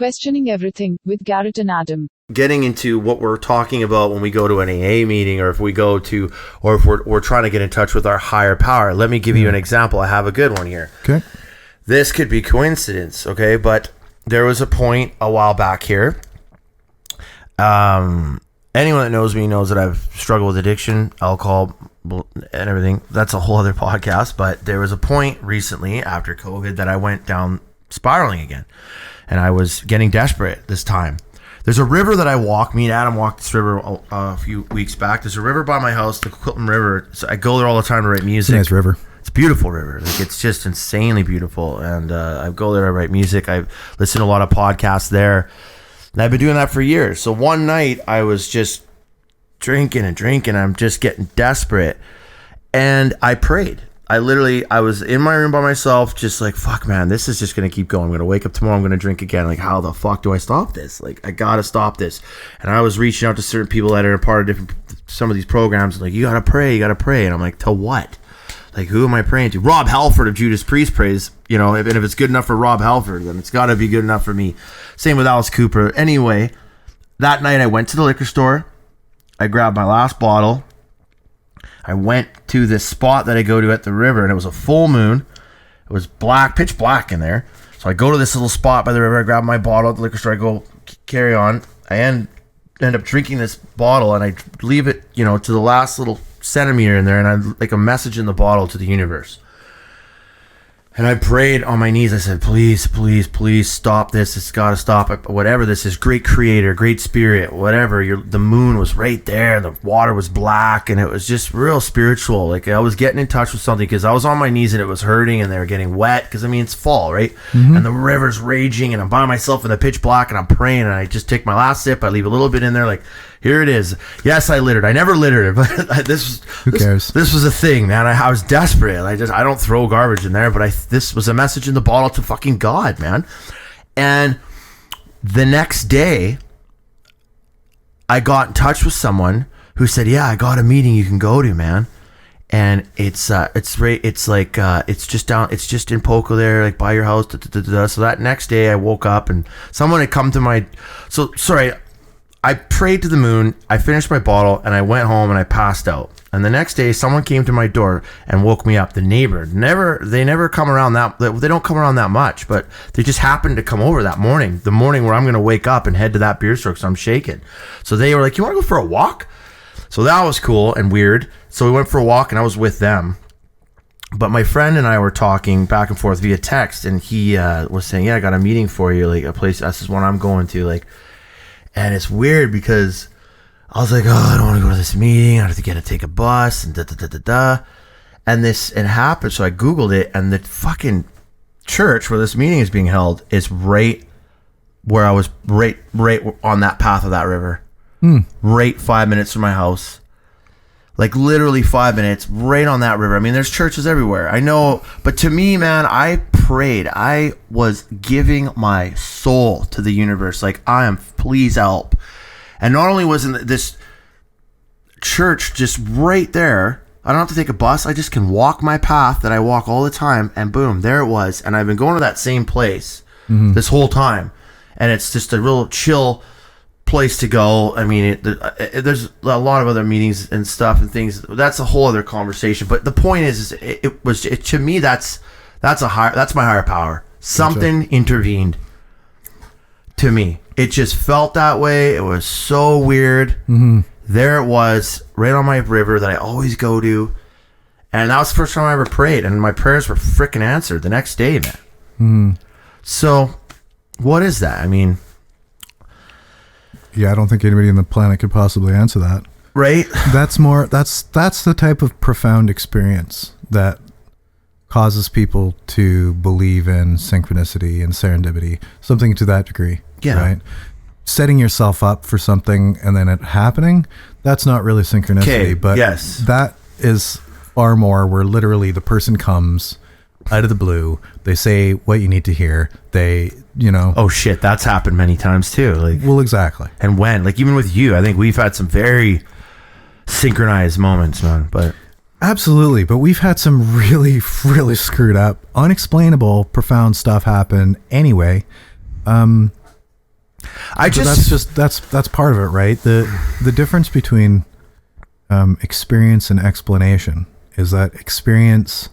Questioning Everything with Garrett and Adam. Getting into what we're talking about when we go to an AA meeting, or if we go to, or if we're trying to get in touch with our higher power. Let me give you an example. I have a good one here. Okay. This could be coincidence, okay? But there was a point a while back here. Anyone that knows me knows that I've struggled with addiction, alcohol, and everything. That's a whole other podcast. But there was a point recently after COVID that I went down spiraling again. And I was getting desperate this time. There's a river that I walk. Me and Adam walked this river a few weeks back. There's a river by my house, the QECLIP1.1 River. So I go there all the time to write music. It's a nice river. It's a beautiful river. Like, it's just insanely beautiful. And I go there, I write music. I listen to a lot of podcasts there. And I've been doing that for years. So one night I was just drinking. I'm just getting desperate. And I prayed. I was in my room by myself, just like, fuck, man, this is just going to keep going. I'm going to wake up tomorrow. I'm going to drink again. Like, how the fuck do I stop this? Like, I got to stop this. And I was reaching out to certain people that are a part of some of these programs. Like, you got to pray. And I'm like, to what? Like, who am I praying to? Rob Halford of Judas Priest prays, you know, and if it's good enough for Rob Halford, then it's got to be good enough for me. Same with Alice Cooper. Anyway, that night I went to the liquor store. I grabbed my last bottle. I went to this spot that I go to at the river, and it was a full moon. It was black, pitch black in there. So I go to this little spot by the river. I grab my bottle at the liquor store. I go carry on. I end up drinking this bottle, and I leave it, you know, to the last little centimeter in there, and I like a message in the bottle to the universe. And I prayed on my knees. I said, please, please, please stop this. It's got to stop. Whatever this is, great creator, great spirit, whatever. The moon was right there. The water was black, and it was just real spiritual. Like, I was getting in touch with something because I was on my knees and it was hurting, and they were getting wet because, I mean, it's fall, right? Mm-hmm. And the river's raging, and I'm by myself in the pitch black, and I'm praying, and I just take my last sip. I leave a little bit in there, like, here it is. Yes, I littered. I never littered, but Who cares? This was a thing, man. I was desperate. I don't throw garbage in there, but this was a message in the bottle to fucking God, man. And the next day, I got in touch with someone who said, "Yeah, I got a meeting you can go to, man." And it's just in Poco there, like by your house. So that next day, I woke up and someone had come to my. I prayed to the moon, I finished my bottle, and I went home and I passed out. And the next day, someone came to my door and woke me up. The neighbor, they never come around they don't come around that much, but they just happened to come over that morning, the morning where I'm going to wake up and head to that beer store because I'm shaking. So they were like, you want to go for a walk? So that was cool and weird. So we went for a walk and I was with them. But my friend and I were talking back and forth via text, and he was saying, yeah, I got a meeting for you, like a place, this is one I'm going to, like. And it's weird because I was like, oh, I don't want to go to this meeting. I have to take a bus and And it happened. So I Googled it, and the fucking church where this meeting is being held is right where I was, right on that path of that river. Right 5 minutes from my house. Like literally 5 minutes, right on that river. I mean, there's churches everywhere. I know, but to me, man, I prayed. I was giving my soul to the universe. Like, please help. And not only was this church just right there, I don't have to take a bus. I just can walk my path that I walk all the time, and boom, there it was. And I've been going to that same place this whole time. And it's just a real chill place to go. I mean, there's a lot of other meetings and stuff and things. That's a whole other conversation. But the point is to me, that's my higher power. Something intervened to me. It just felt that way. It was so weird. Mm-hmm. There it was, right on my river that I always go to. And that was the first time I ever prayed. And my prayers were freaking answered the next day, man. Mm. So, what is that? I mean... Yeah, I don't think anybody on the planet could possibly answer that. Right? That's the type of profound experience that causes people to believe in synchronicity and serendipity, something to that degree. Yeah. Right? Setting yourself up for something and then it happening, that's not really synchronicity. Okay, but yes. That is far more where literally the person comes out of the blue, they say what you need to hear, oh shit, that's happened many times too. Like, well, exactly. And even with you, I think we've had some very synchronized moments, man. But absolutely, but we've had some really, really screwed up, unexplainable, profound stuff happen anyway. That's part of it, right? The difference between experience and explanation is that experience.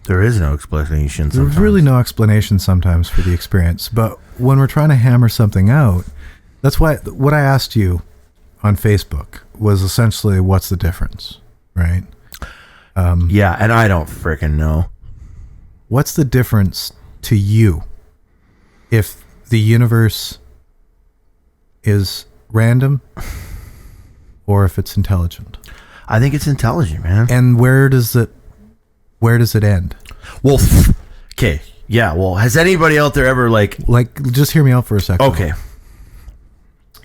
There is no explanation. Sometimes. There's really no explanation sometimes for the experience, but when we're trying to hammer something out, that's why what I asked you on Facebook was essentially, what's the difference, right? Yeah, and I don't freaking know. What's the difference to you if the universe is random or if it's intelligent? I think it's intelligent, man. And where does it end? Well, okay. Yeah, well, has anybody out there ever like just hear me out for a second. Okay.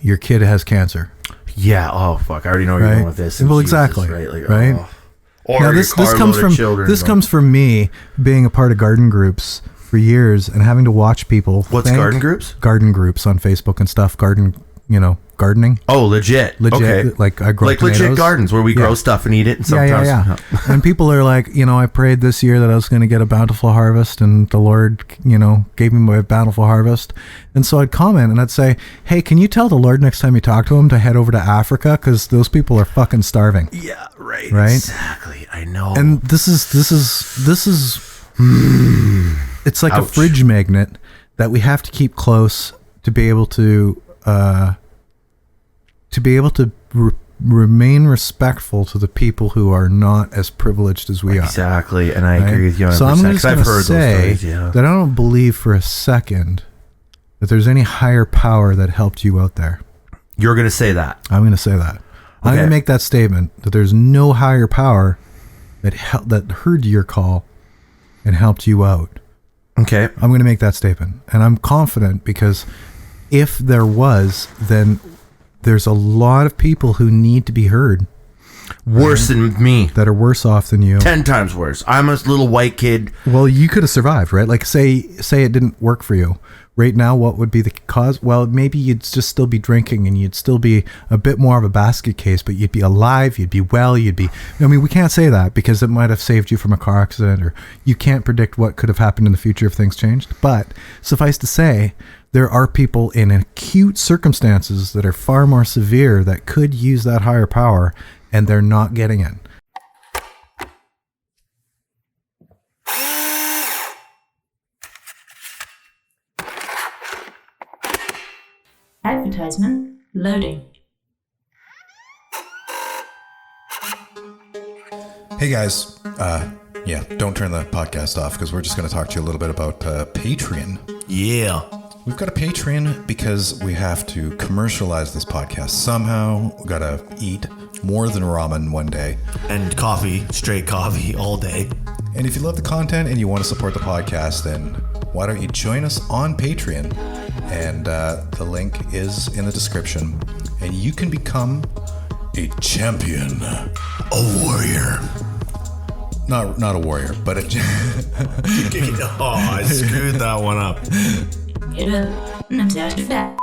Your kid has cancer. Yeah. Oh, fuck. I already know where you're going with this. Well, Jesus, exactly. Right. Like, right? Oh. Or now this comes from me being a part of garden groups for years and having to watch people. What's garden groups? Garden groups on Facebook and stuff. Gardening. Oh, legit. Okay. Like I grow tomatoes. Legit gardens where we grow stuff and eat it. And sometimes, yeah. And people are like, I prayed this year that I was going to get a bountiful harvest, and the Lord, gave me my bountiful harvest. And so I'd comment and I'd say, hey, can you tell the Lord next time you talk to him to head over to Africa? Because those people are fucking starving. Yeah, right. Exactly. I know. And this is it's like a fridge magnet that we have to keep close to be able to remain respectful to the people who are not as privileged as we are. Exactly, and I agree with you 100%. So I'm just going to say those stories, that I don't believe for a second that there's any higher power that helped you out there. You're going to say that? I'm going to say that. Okay. I'm going to make that statement that there's no higher power that heard your call and helped you out. Okay. I'm going to make that statement. And I'm confident because if there was, then there's a lot of people who need to be heard. Worse than me. That are worse off than you. 10 times worse. I'm a little white kid. Well, you could have survived, right? Like say it didn't work for you. Right now, what would be the cause? Well, maybe you'd just still be drinking and you'd still be a bit more of a basket case, but you'd be alive, you'd be well, we can't say that because it might have saved you from a car accident, or you can't predict what could have happened in the future if things changed. But suffice to say, there are people in acute circumstances that are far more severe that could use that higher power, and they're not getting it. Advertisement loading. Hey guys, don't turn the podcast off because we're just going to talk to you a little bit about Patreon. Yeah. We've got a Patreon because we have to commercialize this podcast somehow. We got to eat more than ramen one day. And coffee, straight coffee all day. And if you love the content and you want to support the podcast, then why don't you join us on Patreon? And the link is in the description. And you can become a champion. A warrior. Not a warrior, but a... I screwed that one up. Namn sig Artifact.